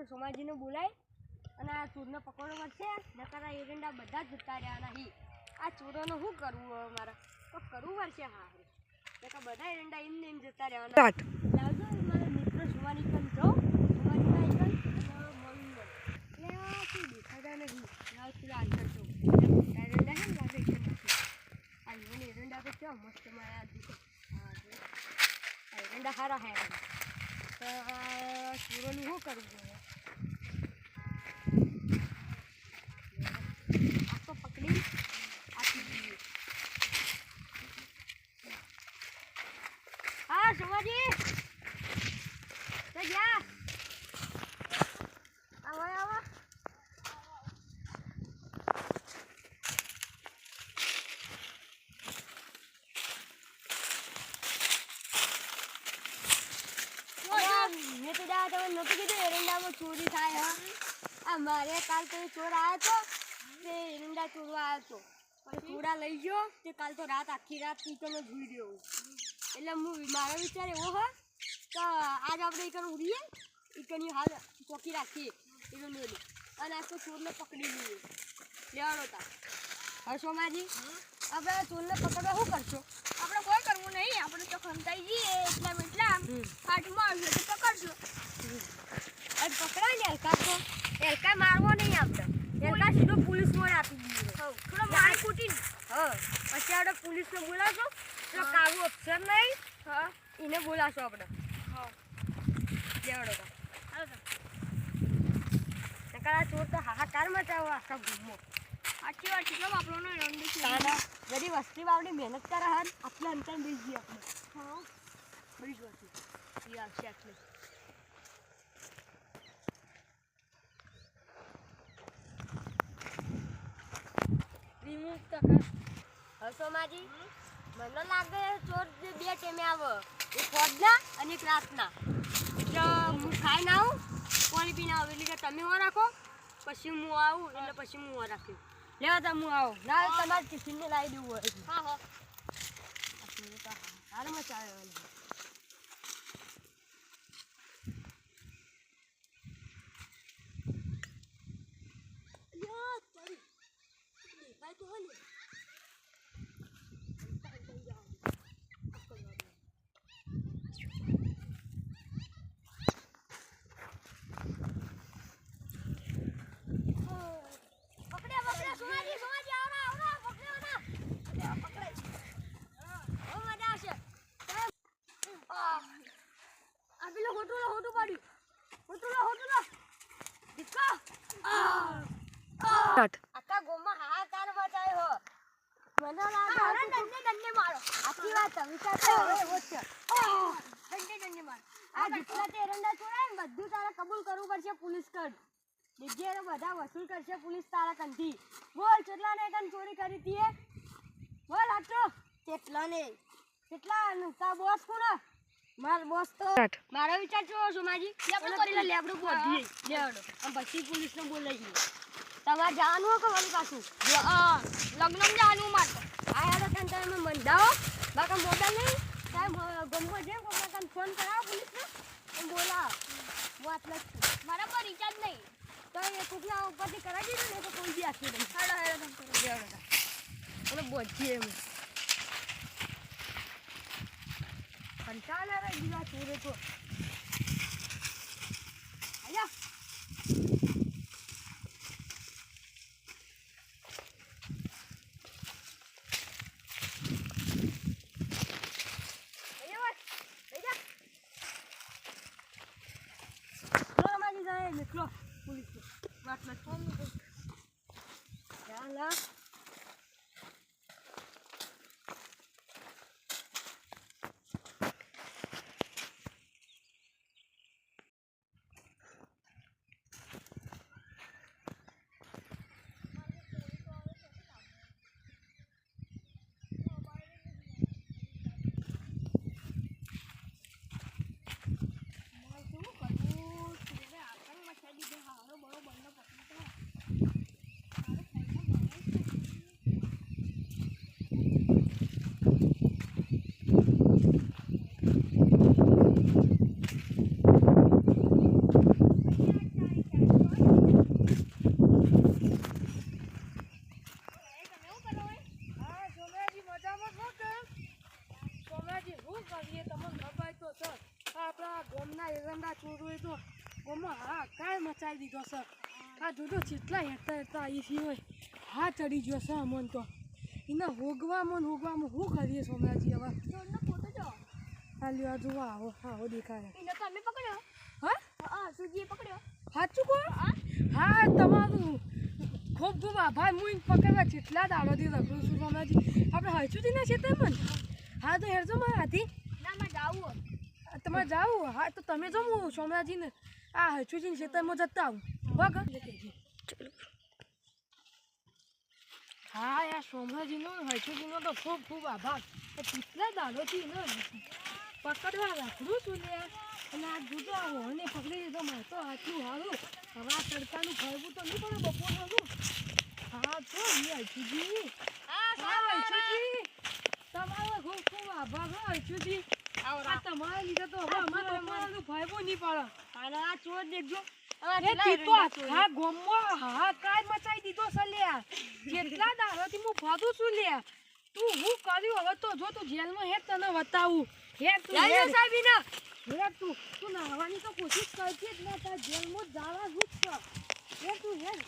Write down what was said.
મિત્ર સોમાજીને બોલાય અને આ ચોરને પકડવો પડશે નકર આ એરંડા બધા જ જતા રહ્યા નહીં આ ચોરોનું શું કરવું મારે તો કરવું પડશે હા નકર બધા એરંડા એમને એમ જતા રહેવાના લાવજો મારા મિત્ર સોમાની કન જાઓ સોમાજીના કન અને મળું એટલે કોઈ દેખાતા નહીં લાવ તું આન્સર છો એરંડા કેમ લાગે છે આ મને એરંડા તો કેવા મસ્ત મારા દીકરો હા એરંડા સારા હે તો ચોરોનું શું કરવું જોઈએ આખો પકડી આપી દઈએ હા સોમાજી તો જા આવો આવો મેં તો દા તમે નહોતું કીધું એરંડામાં ચોરી થાય હા મારે કાલ તો ચોર આવ્યો હતો તે એરંડા ચોરવા આવ્યો હતો પણ ચોરા લઈ ગયો તે કાલ તો રાત આખી રાત પીકનો જોઈ રહ્યો એટલે મારો વિચાર એવો હોય તો આજ આપણે એકન ઉડીએ એકની હાલ ચોકી રાખીએ એરંડોની અને આખો ચોરને પકડી લઈએ લેવાનો હતા હવે સોમાજી આપણે ચોરને પકડવા શું કરશો આપણે કોઈ કરવું નહીં આપણે તો ખંતાઈ જઈએ એટલા ફાટમાં આવશે તો પકડશું અને પકડાય ને એલકા મારવો નહીં આપણે એલકા સીધો પોલીસમાં આપી દઈએ થોડો માર કૂટીને હા પછી આપણે પોલીસને બોલાવશો તો કાવું અફસર નહીં હા એને બોલાવશો આપણે હા લેવડો નકર આ ચોર તો હાહાકાર મચાવો આખા ગુમો આટલી વાર કેટલો આપણો રંડી છે બધી વસ્તી આપણી મહેનત કરે હન આટલા અંતર બેસી આપણે હા બધી જ વસ્તુ એ આવશે આટલે રિમૂવ તો હસોમાજી મને લાગે ચોર બે ટાઈમે આવે એક ફોજના અને એક રાતના એટલે હું ખાઈ ના આવું પાણી પીને આવું એટલે કે તમે હું રાખો પછી હું આવું એટલે પછી હું રાખ્યું લેવા તા હું આવું ના તમારે ટિફિનને લાવી દેવું હોય હા હા હારમાં ચાલે આખા ગોમાં હાહાકાર મચાયો મને લાગે દંડે મારો આખી વાત વિચાર કરો એવો છે દંડે મારો આ જેટલા તે એરંડા ચોરાય ને બધું તારે કબૂલ કરવું પડશે પોલીસ કડ ડિગ્ગીને બધા વસૂલ કરશે પોલીસ તારા કંથી બોલ કેટલા ને કન ચોરી કરી હતી બોલ આટલો કેટલા ને કેટલા તા બોસ કોના માર બોસ તો મારો વિચાર છો સોમાજી લેબડું કરી લે લેબડું બોધી લેવડો અને પછી પોલીસને બોલાવી તમારે જવાનું કે વળી પાછું લગ્ન જાનું મારે આ યાર તમે મંડાવો બાકા મોબાઈલ નહીં સાહેબ ગમો જેમ કોણ ફોન કરાવો પોલીસને અને બોલાવો હું આટલા જ છું મારા પર રિચાર્જ નહીં તો એ કુકના ઉપરથી કરાવી દીધું ને તો કોઈ બી આપી દઉં હેડો હેડો તમે કરો અને બોધીએ એમ કંટાળા રહી દીધા ચોરે તો આયા મિત્રો પોલીસ વાત મત ફોન ચાલ ઓમાં હા કાંઈ મચાવી દીધો સર આ જોજો જેટલા હેઠતા હેઠતા આવી છે હોય હા ચડી ગયો છે અમન તો એને હોગવામાં શું કરીએ સોમરાજી હવે ચોરનો ફોટો જો આ લ્યો આ જુઓ આવો દેખાય એને તમે પકડ્યો હા હા સુજીએ પકડ્યો સાચું કહો હા તમારું ખૂબ ખૂબ આભાર હું એને પકડવા જેટલા દાડોથી રખડું છું સોમરાજી આપણે હરચુથી ના છે તેમ હા તો હેરજો મારા હાથી ના માં જાવું તમારે જાવું હા તો તમે જો હું સોમરાજીને આ હરચુજીને ખેતરમાં જતા આવું બરાબર હા યાર સોમરાજીનો હરચુજીનો તો ખૂબ ખૂબ આભાર કેટલા દાડોથી ને પકડવા રાખડું છું ને અને આ જુદો હોને પકડી દીધો મારે તો આટલું સારું હવે આ તડકાનું ફરવું તો નહીં પડે બપોરનું હા તો હરચુજી હા હરચુજી તમારો ખૂબ ખૂબ આભાર હો હરચુજી આ તમારા લીધે તો હવે અમારે બપોરનું ફરવું નહીં પડે અને આ ચોર દેખજો હા ગોમમાં હા કાઈ મચાઈ દીધો છે લ્યા જેટલા દાડોથી હું ફાદું છું લ્યા તું હું કર્યું હવે તો જો તું જેલમાં હેડ તને બતાવું હેડ તું હેડ સાહેબીના હેડ તું નાહવાની તો કોશિશ કરતી જ ના તાર જેલમાં જવા જ છે હેડ તું હેડ